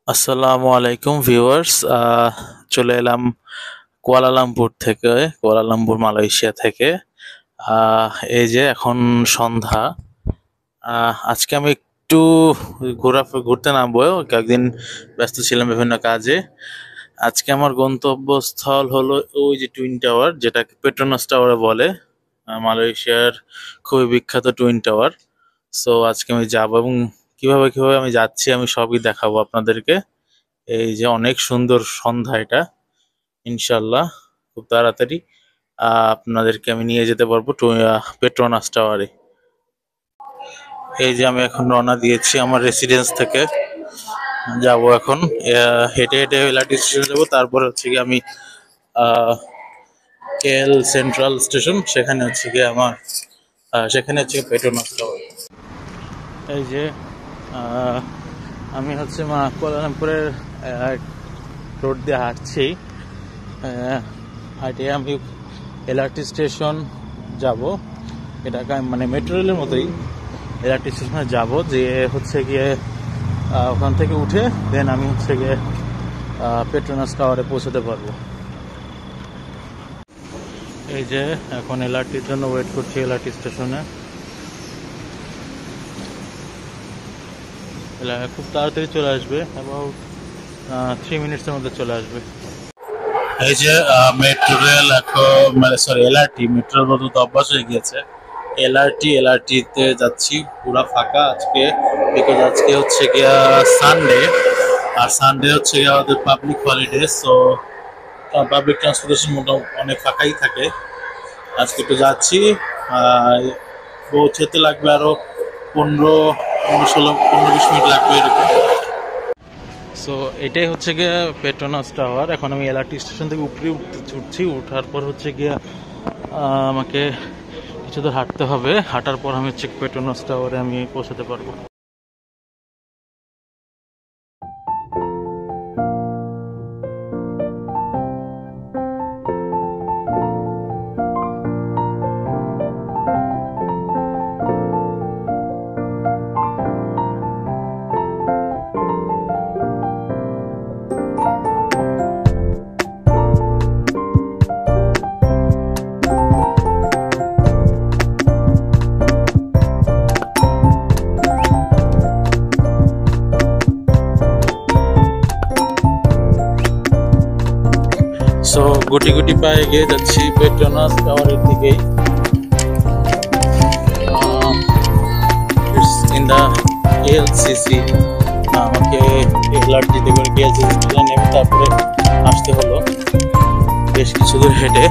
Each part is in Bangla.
আসসালামু আলাইকুম ভিউয়ার্স। চলে এলাম কুয়ালালামপুর থেকে, কুয়ালালামপুর মালয়েশিয়া থেকে। এই যে এখন সন্ধ্যা। আজকে আমি একটু ঘুরতে নামবো, কয়েকদিন ব্যস্ত ছিলাম বিভিন্ন কাজে। আজকে আমার গন্তব্যস্থল হলো ওই যে টুইন টাওয়ার, যেটাকে পেট্রোনাস টাওয়ার বলে, মালয়েশিয়ার খুবই বিখ্যাত টুইন টাওয়ার। সো আজকে আমি যাবো এবং কিভাবে কিভাবে আমি যাচ্ছি আমি সবই দেখাবো আপনাদেরকে। এই যে অনেক সুন্দর সন্ধ্যা এটা, ইনশাল্লাহ খুব তাড়াতাড়ি আপনাদেরকে আমি নিয়ে যেতে পারবো পেট্রোনাস টাওয়ারে। এই যে আমি এখন রওনা দিয়েছি আমার রেসিডেন্স থেকে, যাব এখন হেঁটে হেঁটে এলআরটি স্টেশন যাবো, তারপরে হচ্ছে কি আমি কেএল সেন্ট্রাল স্টেশন, সেখানে হচ্ছে কি আমার সেখানে হচ্ছে পেট্রোনাস টাওয়ার। এই যে আহ, আমি হচ্ছে কুয়ালালামপুরের রোড দিয়ে হাঁটছি। হাঁটে আমি এলআরটি স্টেশন যাব। এটাকে মানে মেট্রো রেলের মতোই এলআরটি স্টেশনে যাব, যে হচ্ছে গিয়ে ওখান থেকে উঠে দেন আমি হচ্ছে গিয়ে পেট্রোনাস টাওয়ারে পৌঁছতে পারবো। এই যে এখন এলআরটির জন্য ওয়েট করছি এলআরটি স্টেশনে। খুব তাড়াতাড়ি চলে আসবে, অ্যাবাউট 3 মিনিটসের মধ্যে চলে আসবে। এই যে মেট্রো রেল এখন, মানে সরি এলআরটি, মেট্রোর মতো তো অভ্যাস হয়ে গিয়েছে। এলআরটিতে যাচ্ছি, পুরা ফাঁকা আজকে, বিকজ আজকে হচ্ছে গিয়া সানডে, আর সানডে হচ্ছে গিয়ে আমাদের public holiday. So public transportation মোটামুটি অনেক ফাঁকাই থাকে। আজকে একটু যাচ্ছি, পৌঁছতে লাগবে আরো 15-16-15-20 মিনিট লাগবে এরকম। সো এটাই হচ্ছে গিয়ে পেট্রোনাস টাওয়ার। এখন আমি এলআরটি স্টেশন থেকে উপরে উঠছি, উঠার পর হচ্ছে গিয়ে আমাকে কিছু দূর হাঁটতে হবে, হাঁটার পর আমি হচ্ছে পেট্রোনাস টাওয়ারে আমি পৌঁছাতে পারবো। সো গুটি গুটি পায়ে এগিয়ে যাচ্ছি পেট্রোনাস টাওয়ারের দিকেই। It's in the LCC. আমাকে এলআরটিতে করে কেএলসিসি নেমে তারপরে আসতে হলো বেশ কিছু দূর হেঁটে।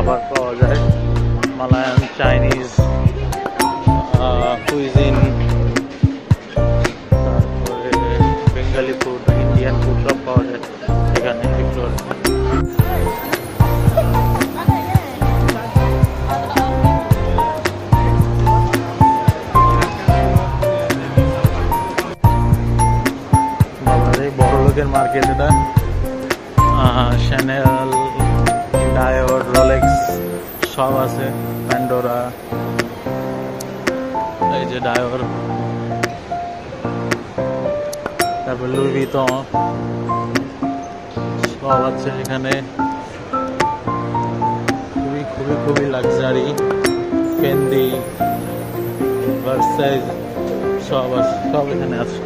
খাবার পাওয়া যায়, মালায়ান, চাইনিজ, কুইজিন, তারপরে বেঙ্গালি ফুড, ইন্ডিয়ান ফুড সব পাওয়া যায় এখানে ভিক্টোরিয়া। বড় লোকের মার্কেট এটা, শ্যানেল, ডায়োড, রোলেক্স সব আছে, প্যান্ডোরা, এই যে ডায়োর, তারপর লুই ভিতন সব আছে এখানে। খুবই খুবই খুবই লাক্সারি, ফেন্ডি, ভার্সাইজ সব আছে, সব এখানে আছে।